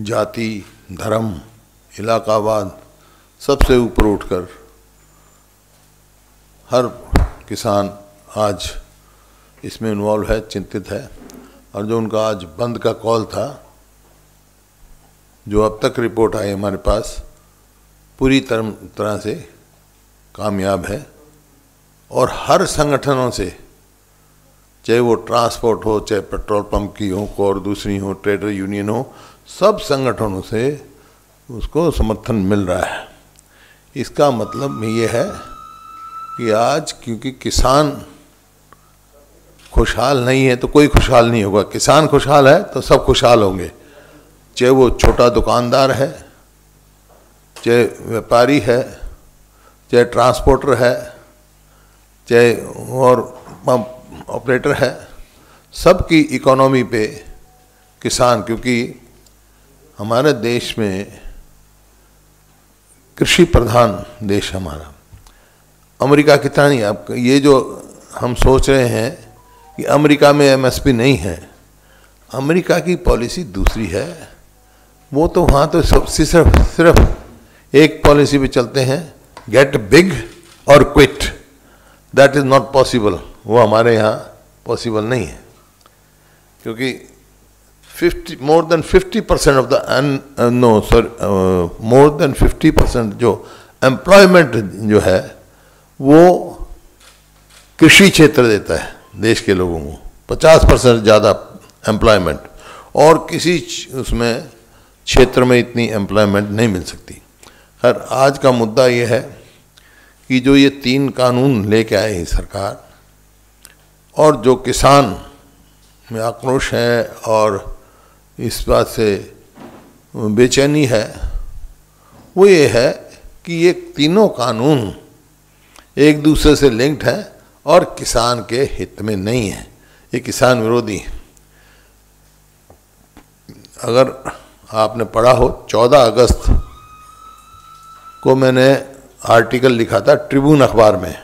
जाति, धर्म, इलाकावाद सबसे ऊपर उठकर हर किसान आज इसमें इन्वॉल्व है, चिंतित है। और जो उनका आज बंद का कॉल था, जो अब तक रिपोर्ट आई हमारे पास, पूरी तरह से कामयाब है। और हर संगठनों से, चाहे वो ट्रांसपोर्ट हो, चाहे पेट्रोल पंप की हो, और दूसरी हो, ट्रेडर यूनियन हो, सब संगठनों से उसको समर्थन मिल रहा है। इसका मतलब ये है कि आज क्योंकि किसान खुशहाल नहीं है तो कोई खुशहाल नहीं होगा। किसान खुशहाल है तो सब खुशहाल होंगे, चाहे वो छोटा दुकानदार है, चाहे व्यापारी है, चाहे ट्रांसपोर्टर है, चाहे और पंप ऑपरेटर है, सबकी इकोनॉमी पे किसान, क्योंकि हमारे देश में कृषि प्रधान देश हमारा। अमेरिका कितना नहीं, आप ये जो हम सोच रहे हैं कि अमेरिका में एमएसपी नहीं है, अमेरिका की पॉलिसी दूसरी है। वो तो वहाँ तो सिर्फ एक पॉलिसी पे चलते हैं, गेट बिग और quit. That is not possible. वो हमारे यहाँ पॉसिबल नहीं है, क्योंकि more than 50% of the more than 50% जो एम्प्लॉयमेंट जो है वो कृषि क्षेत्र देता है देश के लोगों को, 50% ज़्यादा एम्प्लॉयमेंट, और किसी उसमें क्षेत्र में इतनी एम्प्लॉयमेंट नहीं मिल सकती। खैर, आज का मुद्दा ये है कि जो ये 3 कानून लेके आए हैं सरकार, और जो किसान में आक्रोश है और इस बात से बेचैनी है, वो ये है कि ये तीनों कानून एक दूसरे से लिंक्ड है और किसान के हित में नहीं है। ये किसान विरोधी है। अगर आपने पढ़ा हो, 14 अगस्त को मैंने आर्टिकल लिखा था ट्रिब्यून अखबार में,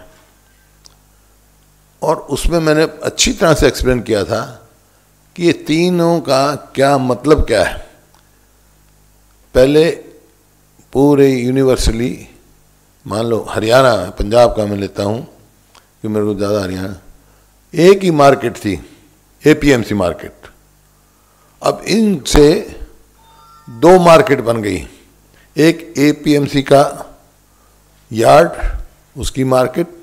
और उसमें मैंने अच्छी तरह से एक्सप्लेन किया था कि ये तीनों का क्या मतलब क्या है। पहले पूरे यूनिवर्सली, मान लो हरियाणा, पंजाब का मैं लेता हूँ कि मेरे को ज़्यादा हरियाणा, एक ही मार्केट थी, एपीएमसी मार्केट। अब इनसे 2 मार्केट बन गई, एक एपीएमसी का यार्ड, उसकी मार्केट,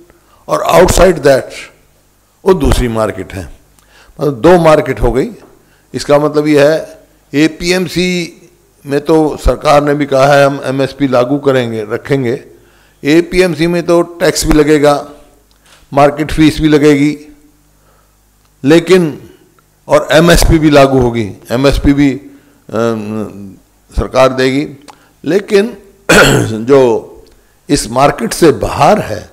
और आउटसाइड दैट वो दूसरी मार्केट है। मतलब 2 मार्केट हो गई। इसका मतलब ये है, एपीएमसी में तो सरकार ने भी कहा है हम एमएसपी लागू करेंगे, रखेंगे। एपीएमसी में तो टैक्स भी लगेगा, मार्केट फीस भी लगेगी, लेकिन और एमएसपी भी लागू होगी, एमएसपी भी सरकार देगी, लेकिन जो इस मार्केट से बाहर है,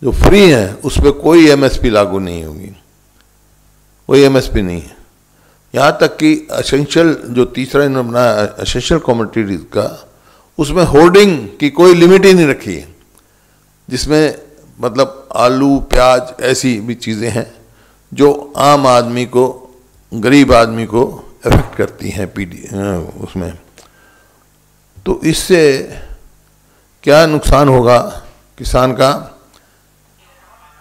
जो फ्री है, उस पर कोई एमएसपी लागू नहीं होगी, कोई एमएसपी नहीं है। यहाँ तक कि एसेंशियल, जो तीसरा इन्होंने बनाया एसेंशियल कमोडिटीज का, उसमें होर्डिंग की कोई लिमिट ही नहीं रखी है, जिसमें मतलब आलू, प्याज, ऐसी भी चीज़ें हैं जो आम आदमी को, गरीब आदमी को अफेक्ट करती हैं उसमें। तो इससे क्या नुकसान होगा किसान का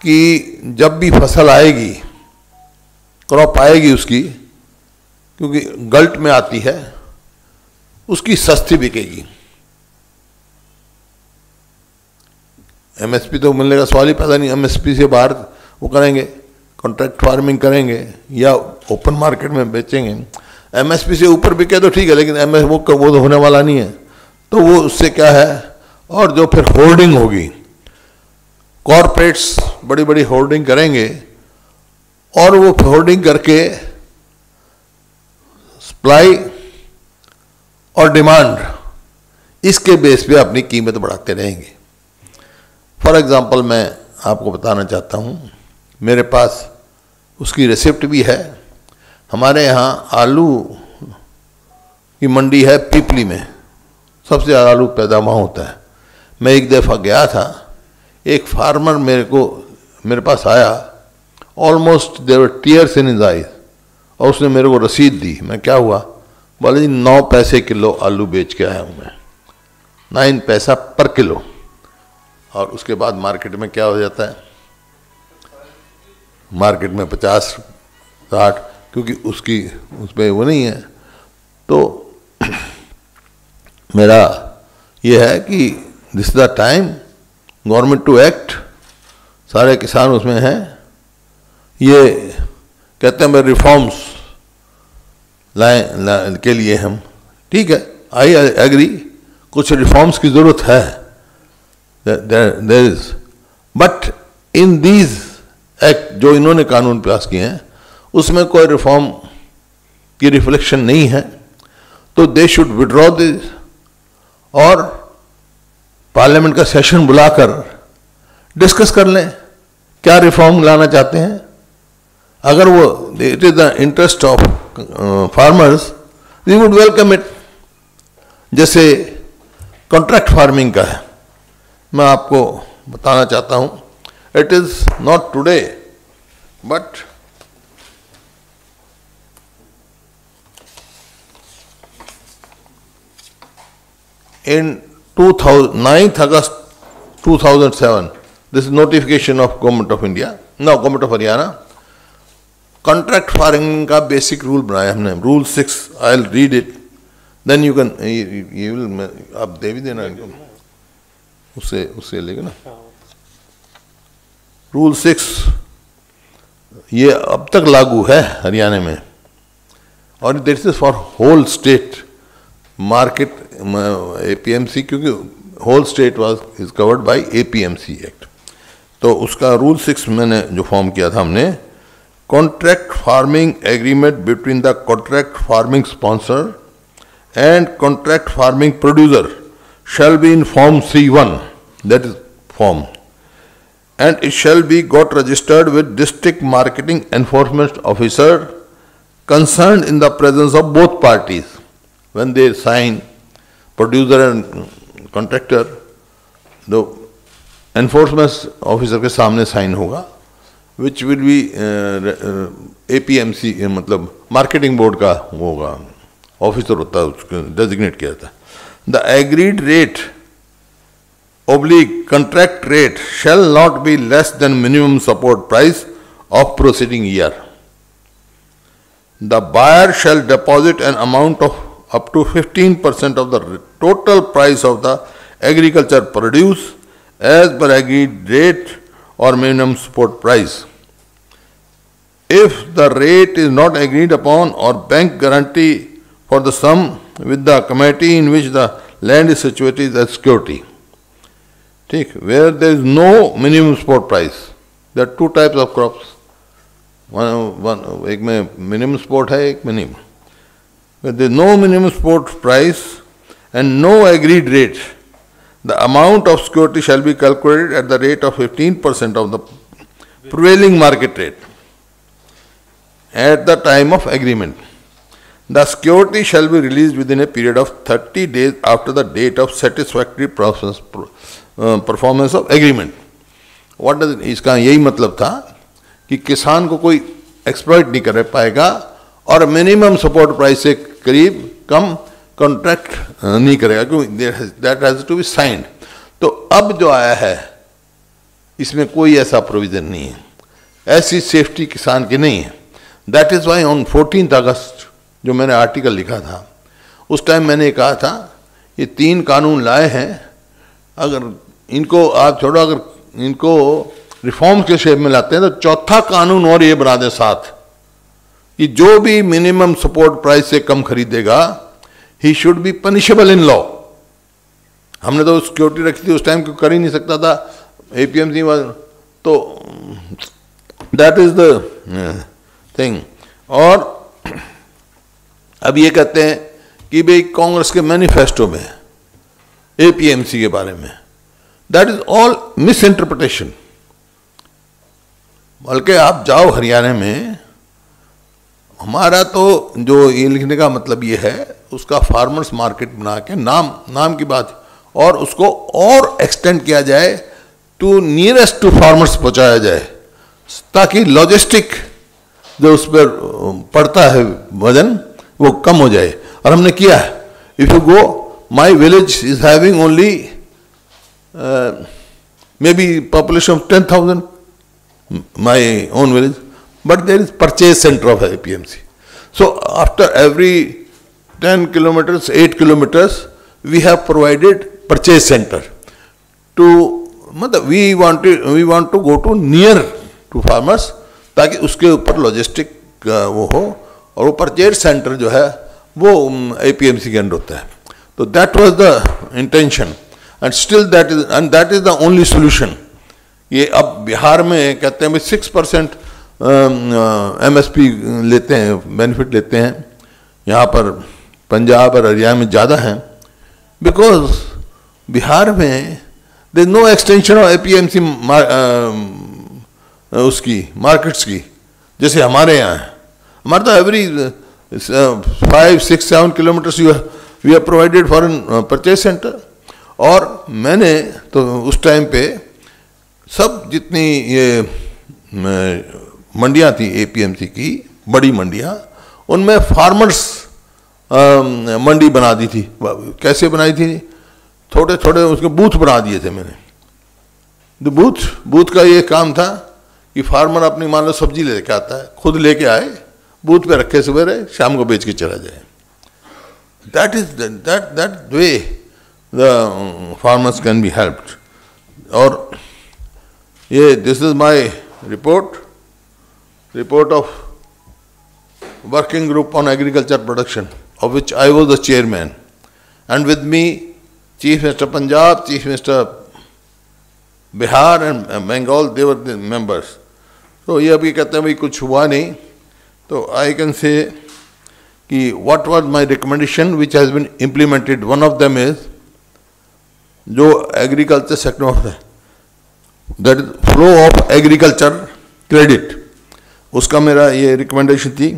कि जब भी फसल आएगी, क्रॉप आएगी उसकी, क्योंकि गल्ट में आती है, उसकी सस्ती बिकेगी। एमएसपी तो मिलने का सवाल ही पैदा नहीं। एमएसपी से बाहर वो करेंगे, कॉन्ट्रैक्ट फार्मिंग करेंगे या ओपन मार्केट में बेचेंगे। एमएसपी से ऊपर बिके तो ठीक है, लेकिन वो तो होने वाला नहीं है। तो वो उससे क्या है, और जो फिर होर्डिंग होगी, कॉरपोरेट्स बड़ी बड़ी होर्डिंग करेंगे, और वो होर्डिंग करके सप्लाई और डिमांड, इसके बेस पे अपनी कीमत बढ़ाते रहेंगे। फॉर एग्जांपल मैं आपको बताना चाहता हूँ, मेरे पास उसकी रेसिप्ट भी है। हमारे यहाँ आलू की मंडी है पीपली में, सबसे ज़्यादा आलू पैदा वहाँ होता है। मैं एक दफ़ा गया था, एक फार्मर मेरे पास आया, almost there were tears in his eyes, और उसने मेरे को रसीद दी। मैं क्या हुआ, बोले जी 9 पैसे किलो आलू बेच के आया हूँ मैं, 9 पैसा पर किलो। और उसके बाद मार्केट में क्या हो जाता है, मार्केट में 50-60, क्योंकि उसमें वो नहीं है। तो मेरा ये है कि this is the time government to act. सारे किसान उसमें हैं, ये कहते हैं भाई रिफॉर्म्स लाए के लिए हम, ठीक है, आई एग्री, कुछ रिफॉर्म्स की जरूरत है, there is, but in these act जो इन्होंने कानून पास किए हैं उसमें कोई रिफॉर्म की रिफ्लेक्शन नहीं है, तो दे शुड विड्रॉ दिस और पार्लियामेंट का सेशन बुलाकर डिस्कस कर लें क्या रिफॉर्म लाना चाहते हैं। अगर वो it is the interest of farmers, we would welcome it. जैसे कॉन्ट्रैक्ट फार्मिंग का है, मैं आपको बताना चाहता हूं, it is not today but in 9th August 2007, this is notification of Government of India, no, Government of Haryana, contract farming का basic rule बनाया हमने, rule 6, I will read it, then you can, you will, आप दे भी देना इनको, उससे लेगा ना। रूल 6 ये अब तक लागू है हरियाणा में, और this is for whole state market APMC, क्योंकि whole state is covered by APMC act. तो उसका रूल 6 मैंने जो फॉर्म किया था हमने, contract farming agreement between the contract farming sponsor and contract farming producer shall be in form C1, that is form, and it shall be got registered with district marketing enforcement officer concerned in the presence of both parties. When they sign, producer and contractor, the enforcement officer के सामने sign होगा, which will be APMC, मतलब marketing board का होगा, officer होता है, उसको designate किया जाता है। The agreed rate / contract rate shall not be less than minimum support price of preceding year. The buyer shall deposit an amount of up to 15% of the total price of the agriculture produce as per agreed rate or minimum support price. If the rate is not agreed upon, or bank guarantee for the sum with the community in which the land is situated as security. ठीक, where there is no minimum support price. There are 2 types of crops. एक में minimum support है, एक minimum. Where there is no minimum support price and no agreed rate, the amount of security shall be calculated at the rate of 15% of the prevailing market rate at the time of agreement. The security shall be released within a period of 30 days after the date of satisfactory performance of agreement. What does it? इसका यही मतलब था कि किसान को कोई exploit नहीं कर पाएगा और मिनिमम सपोर्ट प्राइस से करीब कम कॉन्ट्रैक्ट नहीं करेगा, क्योंकि that has to be signed. तो अब जो आया है इसमें कोई ऐसा प्रोविजन नहीं है, ऐसी सेफ्टी किसान की नहीं है। दैट इज वाई ऑन 14 अगस्त जो मैंने आर्टिकल लिखा था, उस टाइम मैंने कहा था ये 3 कानून लाए हैं, अगर इनको आप छोड़ो, अगर इनको रिफॉर्म्स के शेप में लाते हैं तो चौथा कानून और ये बना दें साथ कि जो भी मिनिमम सपोर्ट प्राइस से कम खरीदेगा he should be punishable in law. हमने तो सिक्योरिटी रखी थी उस टाइम, क्यों कर ही नहीं सकता था एपीएमसी, तो दैट इज द थिंग। और अब ये कहते हैं कि भाई कांग्रेस के मैनिफेस्टो में एपीएमसी के बारे में, that is all miss interpretation. बल्कि आप जाओ हरियाणा में, हमारा तो जो ये लिखने का मतलब ये है, उसका फार्मर्स मार्केट बना के नाम की बात, और उसको और एक्सटेंड किया जाए टू नियरेस्ट टू फार्मर्स पहुंचाया जाए, ताकि लॉजिस्टिक जो उस पर पड़ता है वजन वो कम हो जाए। और हमने किया है. If you go, my village is having only maybe population of 10,000, my own village, but there is purchase center of APMC. So after every 10 kilometers, 8 kilometers, we have provided purchase center. We want to go to near to farmers, ताकि उसके ऊपर logistic वो हो, और वो purchase centre जो है वो APMC के अंडर होता है. तो that was the intention, and still that is the only solution. ये अब बिहार में कहते हैं 6% MSP लेते हैं, बेनिफिट लेते हैं. यहाँ पर पंजाब और हरियाणा में ज़्यादा हैं, बिकॉज बिहार में there is no extension of APMC उसकी मार्केट्स की, जैसे हमारे यहाँ है. हमारे तो every 5, 6, 7 kilometres we are provided for purchase centre. और मैंने तो उस टाइम पे सब जितनी ये मंडियाँ थी APMC की, बड़ी मंडियाँ, उनमें फार्मर्स मंडी बना दी थी. कैसे बनाई थी? थोड़े थोड़े उसके बूथ बना दिए थे मैंने. तो बूथ का ये काम था कि फार्मर अपनी मान लो सब्जी लेके आता है, खुद लेके आए, बूथ पे रखे, सवेरे शाम को बेच के चला जाए. That way the farmers can be helped. और ये this is my report of working group on agriculture production, of which I was the chairman, and with me Chief Minister Punjab, Chief Minister Bihar and Bengal, they were the members. तो ये अभी कहते हैं भाई कुछ हुआ नहीं, तो I can say कि what was my recommendation which has been implemented. One of them is जो एग्रीकल्चर सेक्टर ऑफ है, that is flow of agriculture credit, उसका मेरा ये रिकमेंडेशन थी.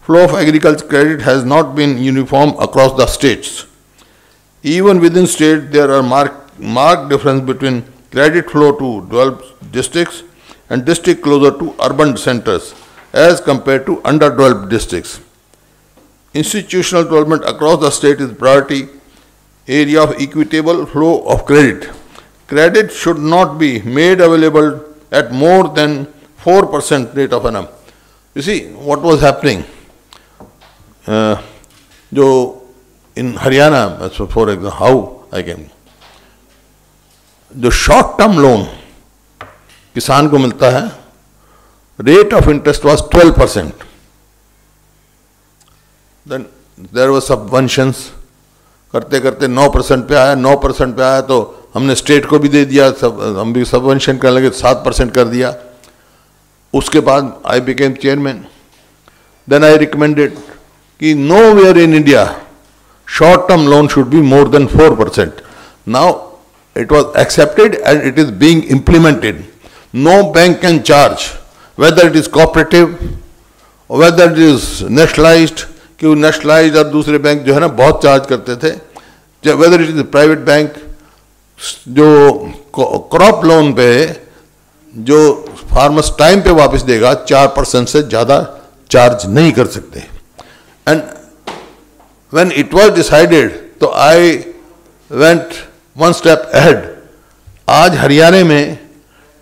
Flow of agriculture credit has not been uniform across the states. Even within state there are mark difference between credit flow to developed districts and district closer to urban centres as compare to under developed districts. Institutional development across the state is priority area of equitable flow of credit. Credit should not be made available at more than 4% rate of annum. You see what was happening. जो in Haryana, so for example, how I can, जो short term loan किसान को मिलता है, rate of interest was 12%. Then there were subventions. करते करते 9% पे आया. 9% पे आया तो हमने स्टेट को भी दे दिया, हम भी सबवेंशन करने लगे, 7% कर दिया. उसके बाद I became chairman. Then I recommended कि no where in India short term loan should be more than 4%. Now it was accepted and it is being implemented. No bank can charge, whether it is cooperative, whether it is nationalized, कि nationalize और दूसरे bank जो है ना बहुत charge करते थे. Weather it is private bank, जो क्रॉप लोन पे जो फार्मर्स टाइम पे वापस देगा 4% से ज़्यादा चार्ज नहीं कर सकते. And when it was decided, तो I went one step ahead. आज हरियाणा में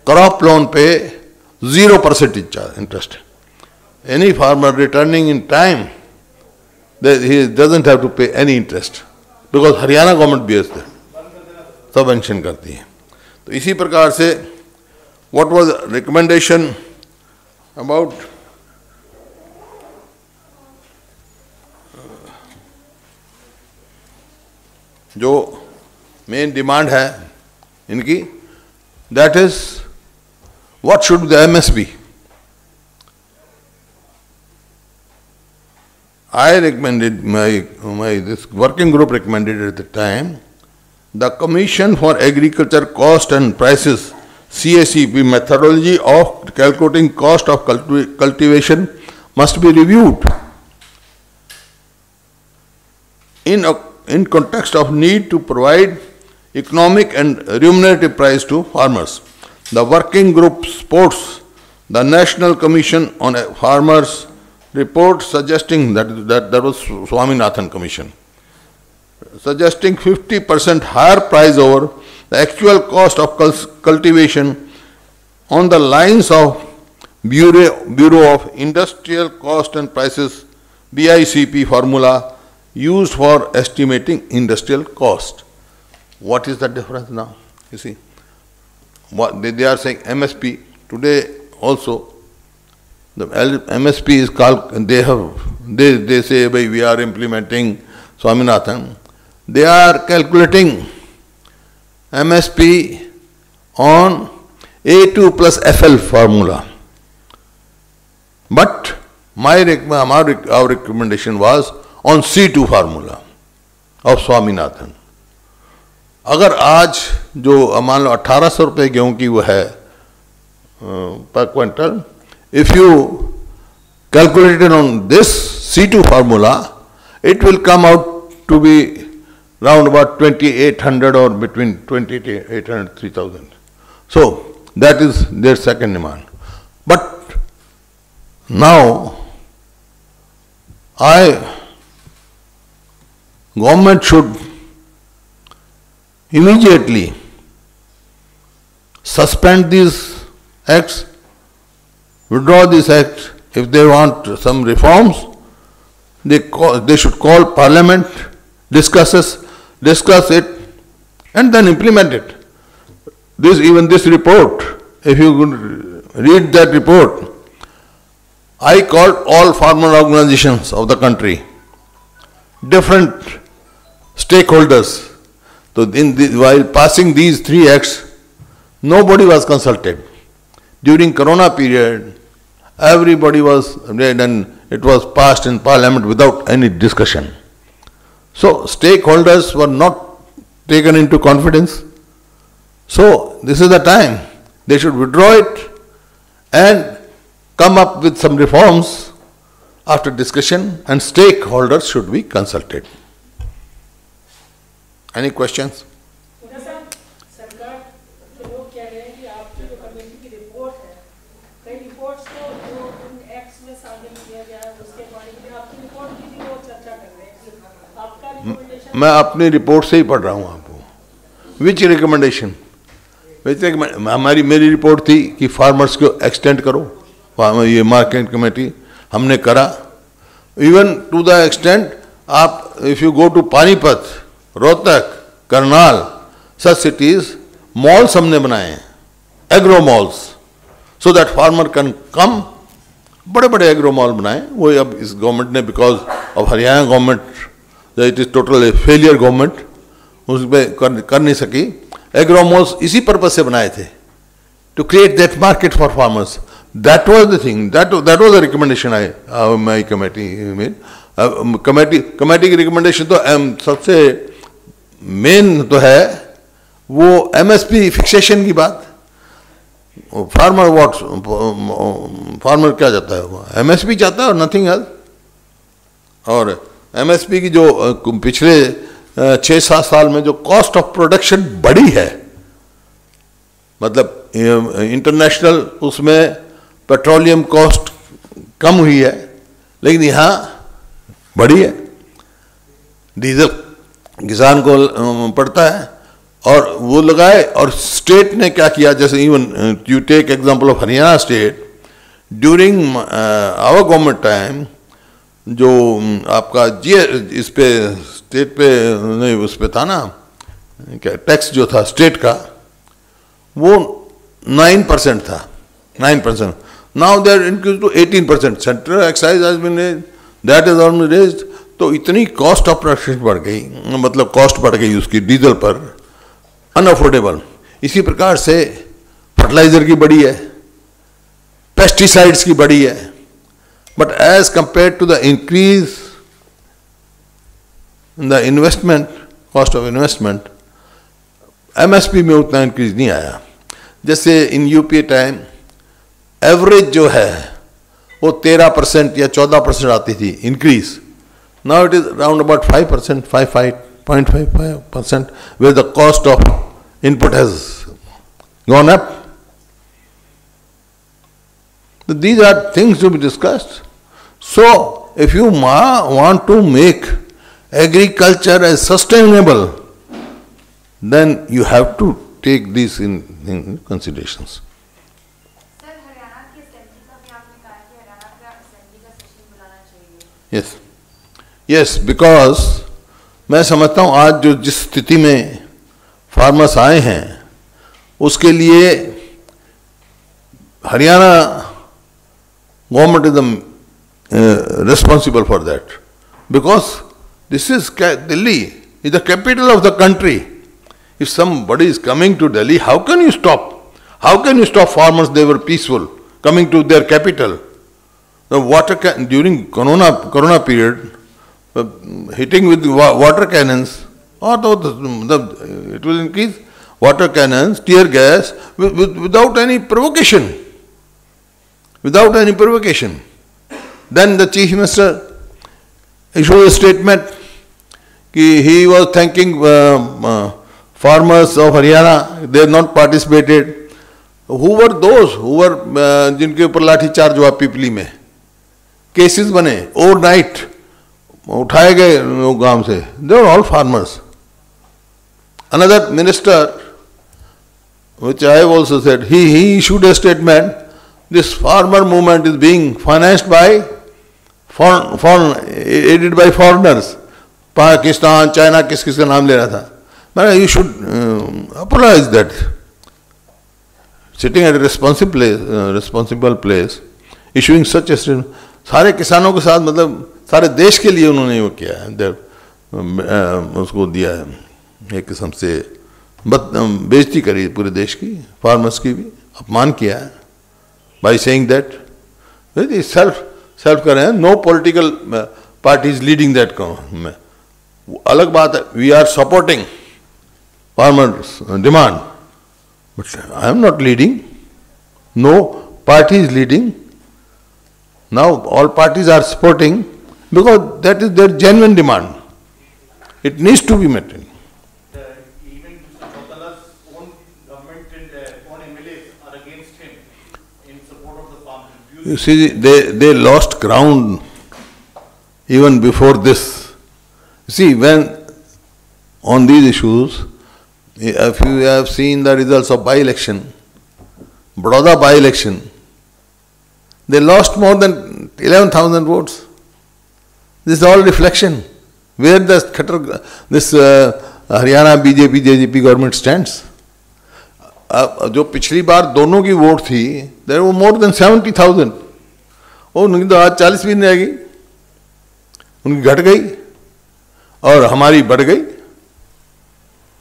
क्रॉप लोन पे 0% interest. Any farmer returning in time, he doesn't have to pay any interest because Haryana government bears है, सबवेंशन करती है. तो इसी प्रकार से what was recommendation about जो मेन डिमांड है इनकी, that is what should the MSP. I recommended, this working group recommended at the time, the Commission for Agriculture Cost and Prices, CACP, methodology of calculating cost of cultivation must be reviewed in context of need to provide economic and remunerative price to farmers. The working group supports the National Commission on Farmers report suggesting that was Swaminathan Commission, suggesting 50% higher price over the actual cost of cultivation on the lines of Bureau of Industrial Cost and Prices BICP formula used for estimating industrial cost. What is the difference now? You see, what they are saying MSP today also. The MSP is called. They say we are implementing Swaminathan. They are calculating MSP on A2 plus FL formula. But our recommendation was on C2 formula of Swaminathan. अगर आज जो मान लो 1800 रुपये गेहूं की वो है per quintal, if you calculate it on this C2 formula, it will come out to be round about 2800 or between 2800 3000. So that is their second demand. But now government should immediately suspend these acts, withdraw this act. If they want some reforms, they should call Parliament, discuss it, and then implement it. Even this report, if you read that report, I called all farmer organizations of the country, different stakeholders. So while passing these three acts, nobody was consulted. During Corona period, everybody was read and it was passed in Parliament without any discussion. So stakeholders were not taken into confidence. So this is the time they should withdraw it and come up with some reforms after discussion, and stakeholders should be consulted. Any questions? सरकार के लोग कह रहे हैं कि आपकी जो committee की रिपोर्ट है, कई रिपोर्ट्स को जो उन एक्ट्स में शामिल किया गया है उसके बारे में आपकी रिपोर्ट की भी वो चर्चा कर रहे हैं। आपका रिकमेंडेशन? मैं अपनी रिपोर्ट से ही पढ़ रहा हूँ आपको। विच रिकमेंडेशन? मेरी रिपोर्ट थी कि फार्मर्स को एक्सटेंड करो, ये मार्केट कमेटी हमने करा। इवन टू द एक्सटेंट आप if you go to Panipat, Rohtak, Karnal, such cities, malls हमने बनाए हैं, agro malls, so that farmer can come. बड़े बड़े एग्रो मॉल बनाए वो अब इस गवर्नमेंट ने, because of Haryana government it is total failure government, उस पर कर नहीं सकी। एग्रो मॉल्स इसी पर्पज से बनाए थे, to create that market for farmers. That was the thing, that was the recommendation I my committee made. Committee की रिकमेंडेशन तो सबसे मेन तो है वो एमएसपी फिक्सेशन की बात। फार्मर क्या चाहता है, वो एमएसपी चाहता है और नथिंग एल्स। और एमएसपी की जो पिछले 6-7 साल में जो कॉस्ट ऑफ प्रोडक्शन बढ़ी है, मतलब इंटरनेशनल उसमें पेट्रोलियम कॉस्ट कम हुई है, लेकिन यहाँ बढ़ी है। डीजल किसान को पड़ता है और वो लगाए। और स्टेट ने क्या किया, जैसे even you take example of Haryana state, during our government time जो आपका इस पे स्टेट पे नहीं, उस पे था ना क्या टैक्स जो था स्टेट का, वो 9% था, 9%। Now they are increase to 18%। Central excise has been that is almost raised. तो इतनी कॉस्ट ऑफ प्रोडक्शन बढ़ गई, मतलब कॉस्ट बढ़ गई उसकी डीजल पर, अनअफोर्डेबल। इसी प्रकार से फर्टिलाइजर की बढ़ी है, पेस्टिसाइड्स की बढ़ी है, but as compare to the increase in the investment, cost of investment, MSP में उतना इंक्रीज नहीं आया। जैसे इन यूपीए टाइम एवरेज जो है वो 13% या 14% आती थी increase. Now it is around about 5%, 0.55%, where the cost of input has gone up. So these are things to be discussed. So if you want to make agriculture as sustainable, then you have to take this in considerations. Sir, Haryana की assembly का भी आपने कहा कि हरियाणा का assembly का session बुलाना चाहिए। Yes, yes, because मैं समझता हूँ आज जो जिस स्थिति में फार्मर्स आए हैं उसके लिए Haryana government is the responsible for that, because this is Delhi is the capital of the country. If somebody is coming to Delhi, how can you stop? How can you stop farmers? They were peaceful, coming to their capital. The water during Corona period, hitting with water cannons, or it will increase water cannons, tear gas, without any provocation. Without any provocation. Then the Chief Minister issued a statement. He was thanking farmers of Haryana, they have not participated. Who were those who were जिनके ऊपर लाठी charge हुआ पिपली में, cases बने overnight, उठाए गए लोग गांव से, they were all farmers. Another minister, which I have also said, he issued a statement, this farmer movement is being financed by aided by foreigners. Pakistan, China, किस किस का नाम ले रहा था. You should apologize that. Sitting at a responsible place, issuing such a statement, सारे किसानों के साथ मतलब सारे देश के लिए उन्होंने वो किया है, उसको दिया है एक किस्म से बेइज्जती करी पूरे देश की, फार्मर्स की भी अपमान किया है by saying that. self कर रहे हैं, no political party is leading that. अलग बात है, we are supporting farmers' demand, but I am not leading. No party is leading. Now all parties are supporting because that is their genuine demand. It needs to be met. Even Mr. Chautala's own government and own MLAs are against him in support of the farmers. You see, they lost ground even before this. See, when on these issues, if you have seen the results of by-election, Baroda by-election, they lost more than 11,000 votes. This is all reflection where this Haryana BJP JJP government stands. जो पिछली बार दोनों की vote थी, there were more than 70,000. उनकी तो आज 40 भी नहीं रहेगी, उनकी घट गई और हमारी बढ़ गई.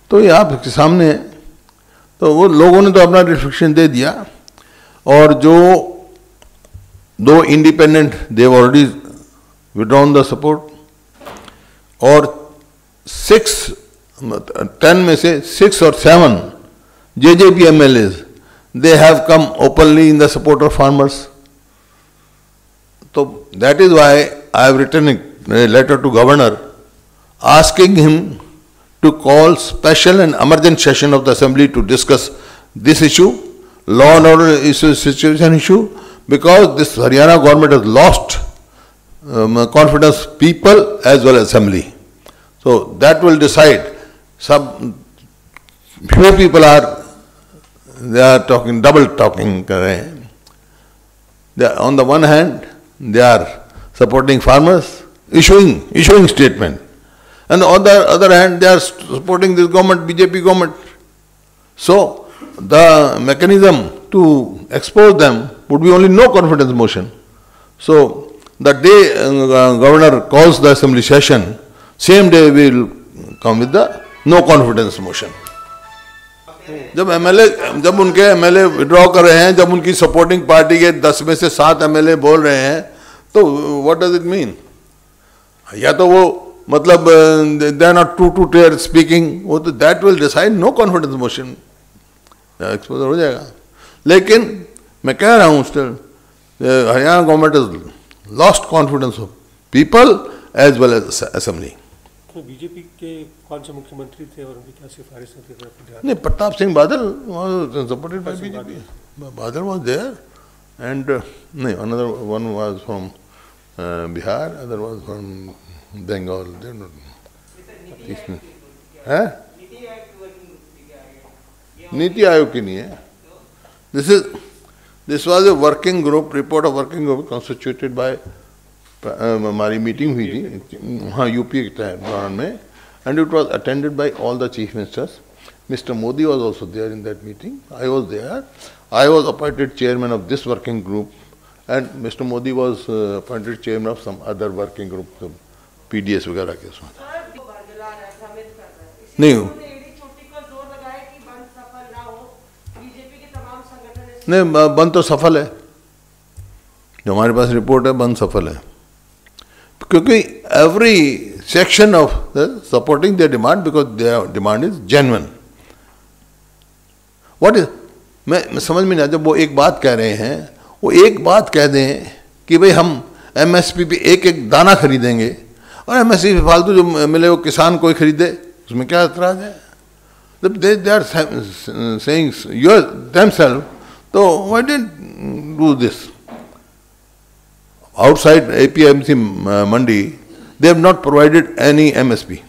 तो ये आपके सामने है. तो वो लोगों ने तो अपना रिफ्लेक्शन दे दिया. और जो दो independent, they have already withdrawn the support, और 10 में से 6 और 7 JJP MLAs, they have come openly in the support of farmers. So that is why I have written a letter to Governor asking him to call special and emergent session of the Assembly to discuss this issue, law and order situation issue, because this Haryana government has lost confidence people as well as Assembly. So that will decide. Some few people they are talking, double talking. On the one hand, they are supporting farmers, issuing statement. And on the other hand, they are supporting this government, BJP government. So, the mechanism to expose them would be only no confidence motion. So, the day Governor calls the Assembly session, same day we will come with the no confidence motion. जब उनके MLA withdraw कर रहे हैं, जब उनकी supporting party के 10 में से 7 MLA बोल रहे हैं, तो what does it mean? या तो वो मतलब they are not two-tier speaking, वो तो that will decide no confidence motion, exposure हो जाएगा. लेकिन मैं कह रहा हूँ still, Haryana government has lost confidence of people as well as Assembly. तो बीजेपी के कौन से मुख्यमंत्री थे और उनकी क्या सिफारिश थी? नहीं, Pratap Singh Badal was supported by BJP. Badal was there, and another one was from Bihar, other was from Bengal. They don't know. Huh? Niti Aayog ki nahi hai. This was a working group, report of working group constituted by हमारी meeting हुई थी हाँ UP के दौरान में, and it was attended by all the chief ministers. Mr. Modi was also there in that meeting. I was there. I was appointed chairman of this working group, and Mr. Modi was appointed chairman of some other working group, PDS वगैरह के उसमें नहीं नहीं बंद तो सफल है, जो हमारे पास रिपोर्ट है बंद सफल है, क्योंकि every section of the supporting their demand because their demand is genuine. What is मैं समझ में नहीं, जब वो एक बात कह रहे हैं, वो एक बात कह दें कि भाई हम MSP पे एक एक दाना खरीदेंगे और MSP पे फालतू जो मिले वो किसान कोई खरीदे, उसमें क्या एतराज है? जब they are saying themselves, तो why didn't do this? Outside APMC Mandi, they have not provided any MSP.